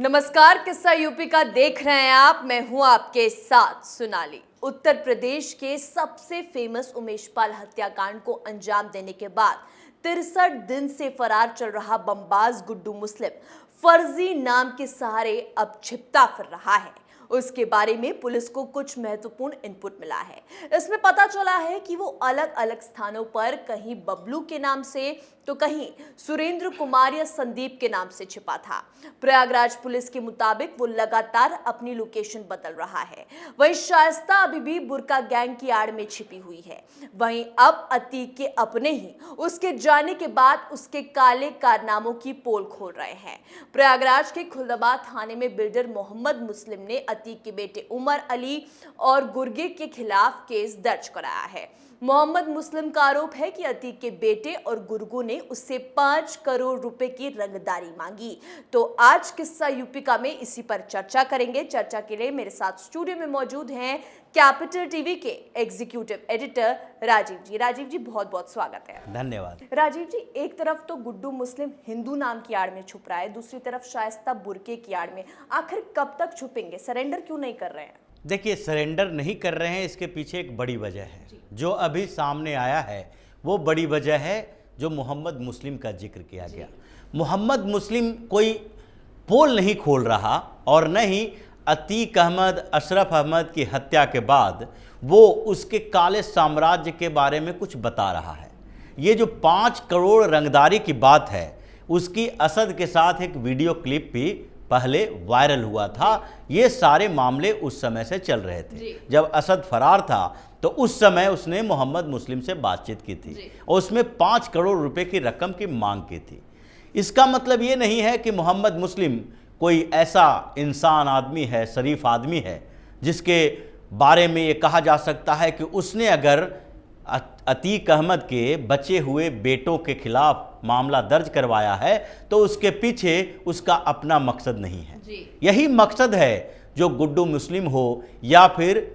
नमस्कार, किस्सा यूपी का देख रहे हैं आप। मैं हूं आपके साथ सोनाली। उत्तर प्रदेश के सबसे फेमस उमेश पाल हत्याकांड को अंजाम देने के बाद 63 दिन से फरार चल रहा बमबाज गुड्डू मुस्लिम फर्जी नाम के सहारे अब छिपता फिर रहा है। उसके बारे में पुलिस को कुछ महत्वपूर्ण इनपुट मिला है। इसमें पता चला है कि वो अलग अलग स्थानों पर कहीं बबलू के नाम से तो कहीं सुरेंद्र कुमार या संदीप के नाम से छिपा था। प्रयागराज पुलिस के मुताबिक वो लगातार अपनी लोकेशन बदल रहा है। वहीं शाइस्ता अभी भी बुर्का गैंग की आड़ में छिपी हुई है। वहीं अब अतीक के अपने ही उसके जाने के बाद उसके काले कारनामों की पोल खोल रहे हैं। प्रयागराज के खुलदाबाद थाने में बिल्डर मोहम्मद मुस्लिम ने अतीक के बेटे उमर अली और गुर्गे के खिलाफ केस दर्ज कराया है। मोहम्मद मुस्लिम का आरोप है कि अतीक के बेटे और गुर्गू ने उससे 5 करोड़ रुपए की रंगदारी मांगी। तो आज किस्सा यूपी में इसी पर चर्चा करेंगे। चर्चा के लिए मेरे साथ स्टूडियो में मौजूद हैं कैपिटल टीवी के एग्जीक्यूटिव एडिटर राजीव जी। राजीव जी, बहुत बहुत स्वागत है। धन्यवाद। राजीव जी, एक तरफ तो गुड्डू मुस्लिम हिंदू नाम की आड़ में छुप रहा है, दूसरी तरफ शाइस्ता बुर्के की आड़ में। आखिर कब तक छुपेंगे? सरेंडर क्यों नहीं कर रहे हैं? देखिए, सरेंडर नहीं कर रहे हैं, इसके पीछे एक बड़ी वजह है जो अभी सामने आया है। वो बड़ी वजह है जो मोहम्मद मुस्लिम का जिक्र किया गया। मोहम्मद मुस्लिम कोई पोल नहीं खोल रहा और न ही अतीक अहमद, अशरफ अहमद की हत्या के बाद वो उसके काले साम्राज्य के बारे में कुछ बता रहा है। ये जो 5 करोड़ रंगदारी की बात है, उसकी असद के साथ एक वीडियो क्लिप भी पहले वायरल हुआ था। ये सारे मामले उस समय से चल रहे थे। जब असद फरार था तो उस समय उसने मोहम्मद मुस्लिम से बातचीत की थी और उसमें 5 करोड़ रुपए की रकम की मांग की थी। इसका मतलब ये नहीं है कि मोहम्मद मुस्लिम कोई ऐसा इंसान आदमी है, शरीफ आदमी है, जिसके बारे में ये कहा जा सकता है कि उसने अगर अतीक अहमद के बचे हुए बेटों के खिलाफ मामला दर्ज करवाया है तो उसके पीछे उसका अपना मकसद नहीं है। यही मकसद है जो गुड्डू मुस्लिम हो या फिर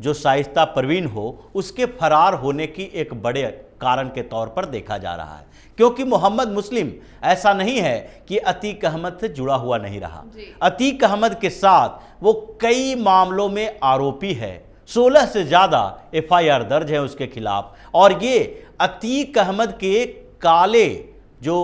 जो शाइस्ता परवीन हो, उसके फरार होने की एक बड़े कारण के तौर पर देखा जा रहा है। क्योंकि मोहम्मद मुस्लिम ऐसा नहीं है कि अतीक अहमद से जुड़ा हुआ नहीं रहा। अतीक अहमद के साथ वो कई मामलों में आरोपी है। 16 से ज़्यादा FIR दर्ज है उसके खिलाफ। और ये अतीक अहमद के काले जो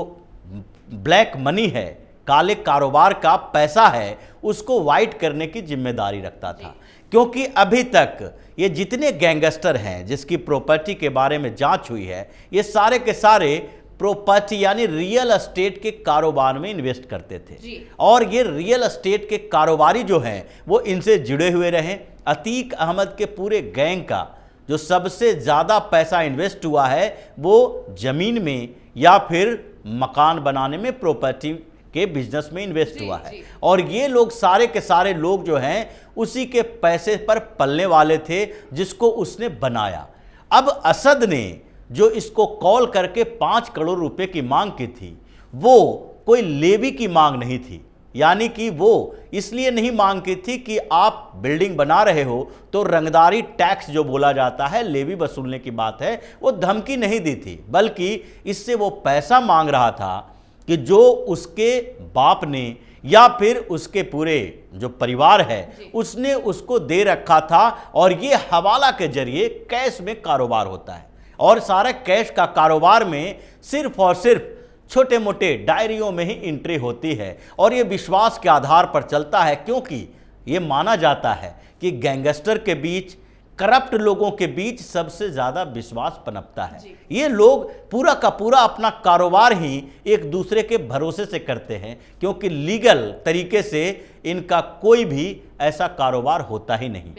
ब्लैक मनी है, काले कारोबार का पैसा है, उसको वाइट करने की जिम्मेदारी रखता था। क्योंकि अभी तक ये जितने गैंगस्टर हैं जिसकी प्रॉपर्टी के बारे में जांच हुई है, ये सारे के सारे प्रॉपर्टी यानी रियल एस्टेट के कारोबार में इन्वेस्ट करते थे। और ये रियल एस्टेट के कारोबारी जो हैं वो इनसे जुड़े हुए रहे। अतीक अहमद के पूरे गैंग का जो सबसे ज़्यादा पैसा इन्वेस्ट हुआ है वो ज़मीन में या फिर मकान बनाने में, प्रॉपर्टी के बिजनेस में इन्वेस्ट हुआ है। और ये लोग सारे के सारे लोग जो हैं उसी के पैसे पर पलने वाले थे जिसको उसने बनाया। अब असद ने जो इसको कॉल करके 5 करोड़ रुपए की मांग की थी, वो कोई लेवी की मांग नहीं थी। यानी कि वो इसलिए नहीं मांग की थी कि आप बिल्डिंग बना रहे हो तो रंगदारी टैक्स जो बोला जाता है, लेवी वसूलने की बात है, वो धमकी नहीं दी थी। बल्कि इससे वो पैसा मांग रहा था कि जो उसके बाप ने या फिर उसके पूरे जो परिवार है उसने उसको दे रखा था। और ये हवाला के जरिए कैश में कारोबार होता है। और सारा कैश का कारोबार में सिर्फ और सिर्फ छोटे मोटे डायरियों में ही एंट्री होती है। और ये विश्वास के आधार पर चलता है, क्योंकि ये माना जाता है कि गैंगस्टर के बीच, करप्ट लोगों के बीच सबसे ज़्यादा विश्वास पनपता है। ये लोग पूरा का पूरा अपना कारोबार ही एक दूसरे के भरोसे से करते हैं, क्योंकि लीगल तरीके से इनका कोई भी ऐसा कारोबार होता ही नहीं।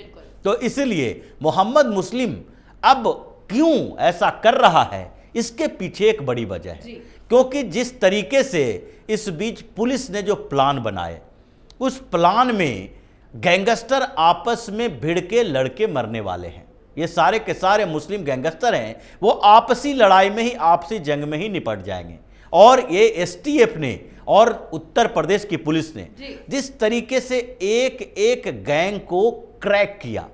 तो इसलिए मोहम्मद मुस्लिम अब क्यों ऐसा कर रहा है, इसके पीछे एक बड़ी वजह है। क्योंकि जिस तरीके से इस बीच पुलिस ने जो प्लान बनाए, उस प्लान में गैंगस्टर आपस में भिड़ के लड़के मरने वाले हैं। ये सारे के सारे मुस्लिम गैंगस्टर हैं, वो आपसी लड़ाई में ही, आपसी जंग में ही निपट जाएंगे। और ये STF ने और उत्तर प्रदेश की पुलिस ने जिस तरीके से एक एक गैंग को क्रैक किया,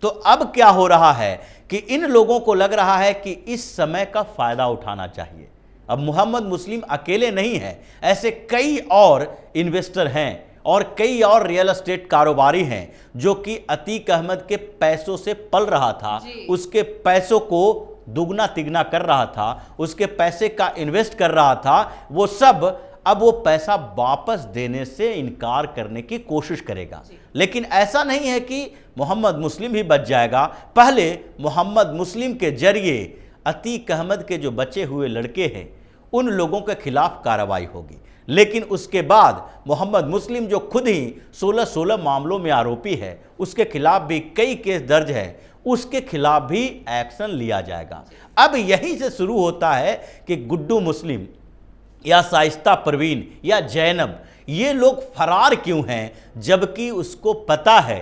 तो अब क्या हो रहा है कि इन लोगों को लग रहा है कि इस समय का फायदा उठाना चाहिए। अब मोहम्मद मुस्लिम अकेले नहीं है, ऐसे कई और इन्वेस्टर हैं और कई और रियल एस्टेट कारोबारी हैं जो कि अतीक अहमद के पैसों से पल रहा था, उसके पैसों को दुगना तिगना कर रहा था, उसके पैसे का इन्वेस्ट कर रहा था, वो सब अब वो पैसा वापस देने से इनकार करने की कोशिश करेगा। लेकिन ऐसा नहीं है कि मोहम्मद मुस्लिम ही बच जाएगा। पहले मोहम्मद मुस्लिम के जरिए अतीक अहमद के जो बचे हुए लड़के हैं उन लोगों के खिलाफ कार्रवाई होगी, लेकिन उसके बाद मोहम्मद मुस्लिम जो खुद ही 16 मामलों में आरोपी है, उसके खिलाफ भी कई केस दर्ज है, उसके खिलाफ भी एक्शन लिया जाएगा। अब यहीं से शुरू होता है कि गुड्डू मुस्लिम या शाइस्ता परवीन या जैनब ये लोग फरार क्यों हैं, जबकि उसको पता है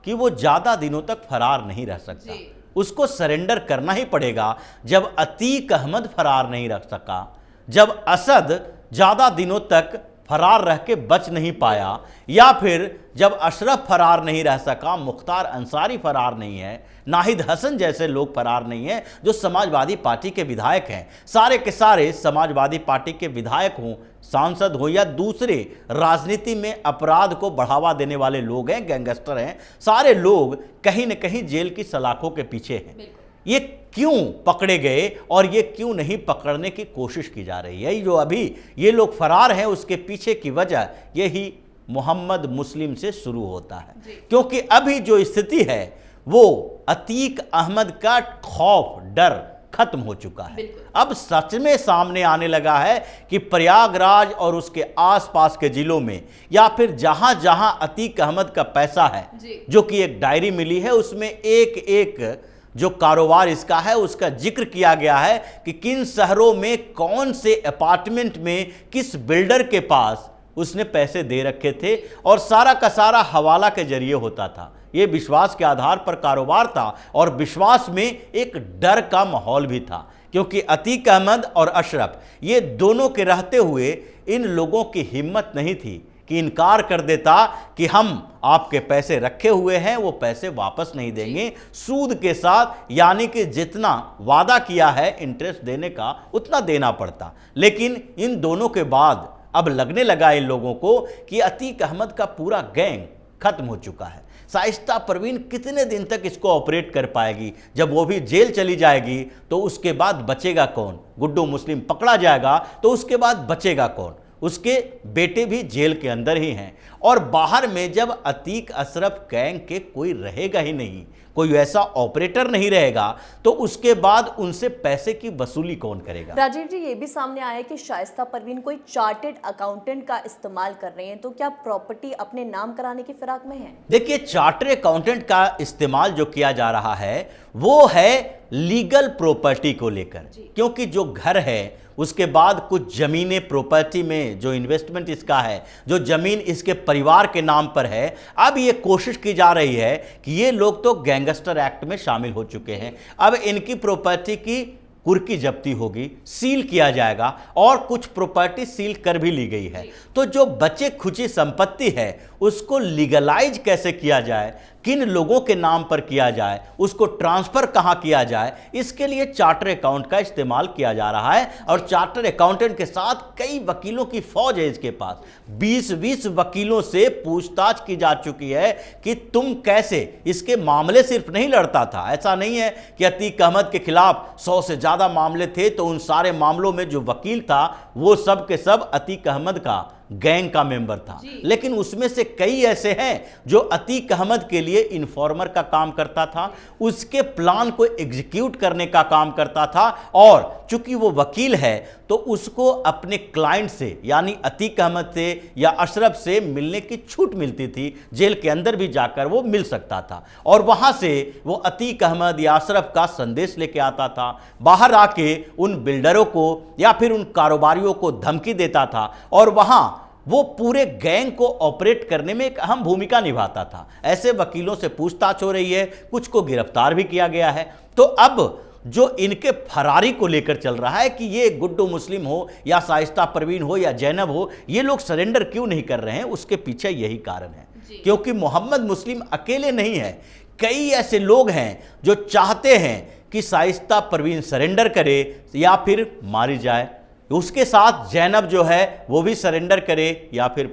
कि वो ज़्यादा दिनों तक फरार नहीं रह सकता, उसको सरेंडर करना ही पड़ेगा। जब अतीक अहमद फरार नहीं रह सका, जब असद ज़्यादा दिनों तक फरार रह के बच नहीं पाया, या फिर जब अशरफ फरार नहीं रह सका, मुख्तार अंसारी फरार नहीं है, नाहिद हसन जैसे लोग फरार नहीं हैं जो समाजवादी पार्टी के विधायक हैं, सारे के सारे समाजवादी पार्टी के विधायक हों, सांसद हो या दूसरे राजनीति में अपराध को बढ़ावा देने वाले लोग हैं, गैंगस्टर हैं, सारे लोग कहीं न कहीं जेल की सलाखों के पीछे हैं। ये क्यों पकड़े गए और ये क्यों नहीं पकड़ने की कोशिश की जा रही है? जो अभी ये लोग फरार हैं उसके पीछे की वजह यही मोहम्मद मुस्लिम से शुरू होता है, क्योंकि अभी जो स्थिति है वो अतीक अहमद का खौफ डर खत्म हो चुका है। अब सच में सामने आने लगा है कि प्रयागराज और उसके आसपास के जिलों में या फिर जहां जहां अतीक अहमद का पैसा है, जो कि एक डायरी मिली है उसमें एक एक जो कारोबार इसका है उसका जिक्र किया गया है कि किन शहरों में कौन से अपार्टमेंट में किस बिल्डर के पास उसने पैसे दे रखे थे, और सारा का सारा हवाला के जरिए होता था। ये विश्वास के आधार पर कारोबार था और विश्वास में एक डर का माहौल भी था, क्योंकि अतीक अहमद और अशरफ ये दोनों के रहते हुए इन लोगों की हिम्मत नहीं थी कि इनकार कर देता कि हम आपके पैसे रखे हुए हैं वो पैसे वापस नहीं देंगे, सूद के साथ, यानी कि जितना वादा किया है इंटरेस्ट देने का उतना देना पड़ता। लेकिन इन दोनों के बाद अब लगने लगा इन लोगों को कि अतीक अहमद का पूरा गैंग खत्म हो चुका है। शाइस्ता परवीन कितने दिन तक इसको ऑपरेट कर पाएगी? जब वो भी जेल चली जाएगी तो उसके बाद बचेगा कौन? गुड्डू मुस्लिम पकड़ा जाएगा तो उसके बाद बचेगा कौन? उसके बेटे भी जेल के अंदर ही हैं, और बाहर में जब अतीक अशरफ गैंग के कोई रहेगा ही नहीं, कोई ऐसा ऑपरेटर नहीं रहेगा, तो उसके बाद उनसे पैसे की वसूली कौन करेगा? राजीव जी, ये भी सामने आया कि शाइस्ता परवीन कोई चार्टेड अकाउंटेंट का इस्तेमाल कर रहे हैं, तो क्या प्रॉपर्टी अपने नाम कराने की फिराक में है? देखिए, चार्टर्ड अकाउंटेंट का इस्तेमाल जो किया जा रहा है वो है लीगल प्रॉपर्टी को लेकर, क्योंकि जो घर है उसके बाद कुछ जमीनें प्रॉपर्टी में जो इन्वेस्टमेंट इसका है, जो जमीन इसके परिवार के नाम पर है, अब ये कोशिश की जा रही है कि ये लोग तो गैंगस्टर एक्ट में शामिल हो चुके हैं, अब इनकी प्रॉपर्टी की कुर्की जब्ती होगी, सील किया जाएगा, और कुछ प्रॉपर्टी सील कर भी ली गई है। तो जो बचे खुची संपत्ति है उसको लीगलाइज कैसे किया जाए, किन लोगों के नाम पर किया जाए, उसको ट्रांसफर कहां किया जाए, इसके लिए चार्टर अकाउंट का इस्तेमाल किया जा रहा है। और चार्टर अकाउंटेंट के साथ कई वकीलों की फौज है इसके पास, 20-20 वकीलों से पूछताछ की जा चुकी है कि तुम कैसे, इसके मामले सिर्फ नहीं लड़ता था, ऐसा नहीं है कि अतीक अहमद के खिलाफ 100 से ज्यादा मामले थे तो उन सारे मामलों में जो वकील था वो सब के सब अतीक अहमद का गैंग का मेंबर था, लेकिन उसमें से कई ऐसे हैं जो अतीक अहमद के लिए इन्फॉर्मर का काम करता था, उसके प्लान को एग्जीक्यूट करने का काम करता था, और चूंकि वो वकील है तो उसको अपने क्लाइंट से यानी अतीक अहमद से या अशरफ से मिलने की छूट मिलती थी, जेल के अंदर भी जाकर वो मिल सकता था, और वहां से वो अतीक अहमद या अशरफ का संदेश लेके आता था, बाहर आके उन बिल्डरों को या फिर उन कारोबारियों को धमकी देता था, और वहां वो पूरे गैंग को ऑपरेट करने में एक अहम भूमिका निभाता था। ऐसे वकीलों से पूछताछ हो रही है, कुछ को गिरफ्तार भी किया गया है। तो अब जो इनके फरारी को लेकर चल रहा है कि ये गुड्डू मुस्लिम हो या शाइस्ता परवीन हो या जैनब हो, ये लोग सरेंडर क्यों नहीं कर रहे हैं, उसके पीछे यही कारण है, क्योंकि मोहम्मद मुस्लिम अकेले नहीं है, कई ऐसे लोग हैं जो चाहते हैं कि शाइस्ता परवीन सरेंडर करे या फिर मारी जाए, उसके साथ जैनब जो है वो भी सरेंडर करे या फिर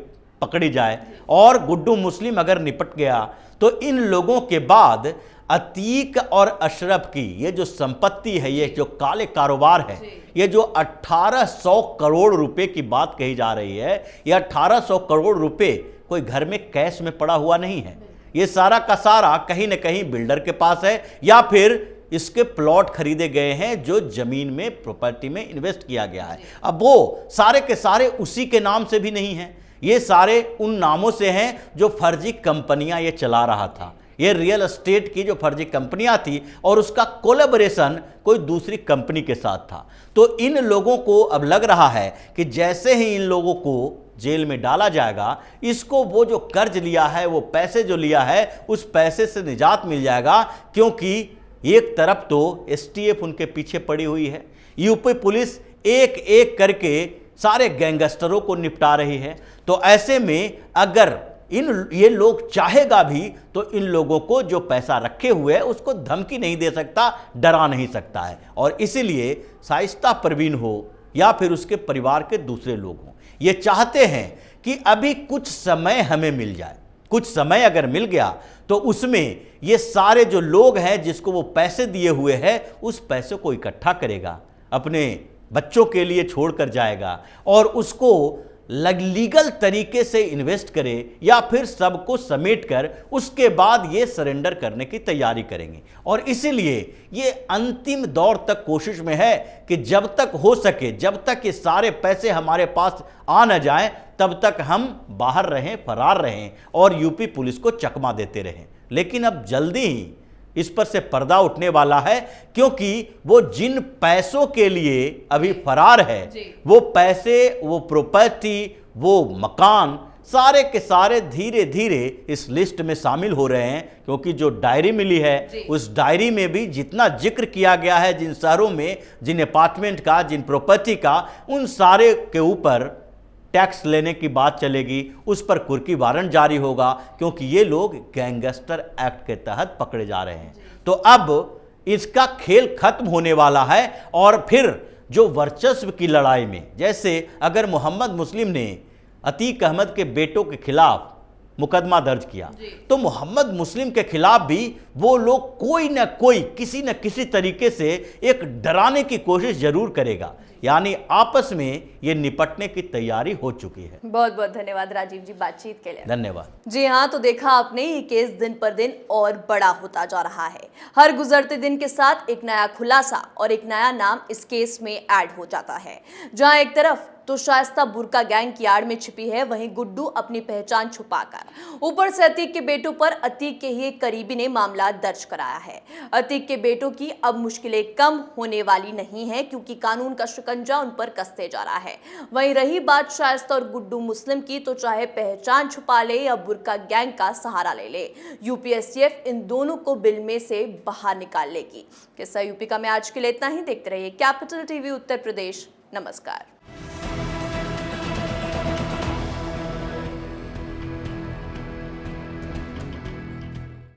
पकड़ी जाए और गुड्डू मुस्लिम अगर निपट गया तो इन लोगों के बाद अतीक और अशरफ की ये जो संपत्ति है, ये जो काले कारोबार है, ये जो 1800 करोड़ रुपए की बात कही जा रही है, ये 1800 करोड़ रुपए कोई घर में कैश में पड़ा हुआ नहीं है। ये सारा का सारा कहीं ना कहीं बिल्डर के पास है या फिर इसके प्लॉट खरीदे गए हैं जो जमीन में, प्रॉपर्टी में इन्वेस्ट किया गया है। अब वो सारे के सारे उसी के नाम से भी नहीं हैं, ये सारे उन नामों से हैं जो फर्जी कंपनियां ये चला रहा था। ये रियल एस्टेट की जो फर्जी कंपनियां थी और उसका कोलैबोरेशन कोई दूसरी कंपनी के साथ था। तो इन लोगों को अब लग रहा है कि जैसे ही इन लोगों को जेल में डाला जाएगा, इसको वो जो कर्ज लिया है, वो पैसे जो लिया है, उस पैसे से निजात मिल जाएगा। क्योंकि एक तरफ तो एसटीएफ उनके पीछे पड़ी हुई है, यूपी पुलिस एक एक करके सारे गैंगस्टरों को निपटा रही है। तो ऐसे में अगर ये लोग चाहेगा भी तो इन लोगों को जो पैसा रखे हुए है उसको धमकी नहीं दे सकता, डरा नहीं सकता है। और इसीलिए शाइस्ता परवीन हो या फिर उसके परिवार के दूसरे लोग हों, ये चाहते हैं कि अभी कुछ समय हमें मिल जाए। कुछ समय अगर मिल गया तो उसमें ये सारे जो लोग हैं जिसको वो पैसे दिए हुए हैं, उस पैसे को इकट्ठा करेगा, अपने बच्चों के लिए छोड़कर जाएगा और उसको लीगल तरीके से इन्वेस्ट करे या फिर सबको समेट कर उसके बाद ये सरेंडर करने की तैयारी करेंगे। और इसीलिए ये अंतिम दौर तक कोशिश में है कि जब तक हो सके, जब तक ये सारे पैसे हमारे पास आ न जाएं, तब तक हम बाहर रहें, फरार रहें और यूपी पुलिस को चकमा देते रहें। लेकिन अब जल्दी ही इस पर से पर्दा उठने वाला है, क्योंकि वो जिन पैसों के लिए अभी फरार है, वो पैसे, वो प्रॉपर्टी, वो मकान सारे के सारे धीरे धीरे इस लिस्ट में शामिल हो रहे हैं। क्योंकि जो डायरी मिली है उस डायरी में भी जितना जिक्र किया गया है, जिन शहरों में, जिन अपार्टमेंट का, जिन प्रॉपर्टी का, उन सारे के ऊपर टैक्स लेने की बात चलेगी, उस पर कुर्की वारंट जारी होगा, क्योंकि ये लोग गैंगस्टर एक्ट के तहत पकड़े जा रहे हैं। तो अब इसका खेल खत्म होने वाला है। और फिर जो वर्चस्व की लड़ाई में, जैसे अगर मोहम्मद मुस्लिम ने अतीक अहमद के बेटों के खिलाफ मुकदमा दर्ज किया, तो मोहम्मद मुस्लिम के खिलाफ भी वो लोग कोई ना कोई, किसी न किसी तरीके से एक डराने की कोशिश जरूर करेगा। यानी आपस में ये निपटने की तैयारी हो चुकी है। बहुत बहुत धन्यवाद राजीव जी बातचीत के लिए। धन्यवाद। जी हाँ, तो देखा आपने, ये केस दिन पर दिन और बड़ा होता जा रहा है। हर गुजरते दिन के साथ एक नया खुलासा और एक नया नाम इस केस में ऐड हो जाता है। जहां एक तरफ तो शाइस्ता बुर्का गैंग की आड़ में छिपी है, वहीं गुड्डू अपनी पहचान छुपाकर, ऊपर से अतीक के बेटों पर अतीक के ही एक करीबी ने मामला दर्ज कराया है। अतीक के बेटों की अब मुश्किलें कम होने वाली नहीं है, क्योंकि कानून का शिकंजा उन पर कसते जा रहा है। वहीं रही बात शाइस्ता और गुड्डू मुस्लिम की, तो चाहे पहचान छुपा ले या बुर्का गैंग का सहारा ले ले, यूपीएससीएफ इन दोनों को बिल में से बाहर निकाल लेगी। किस्सा यूपी का में आज के लिए इतना ही। देखते रहिए कैपिटल टीवी उत्तर प्रदेश। नमस्कार।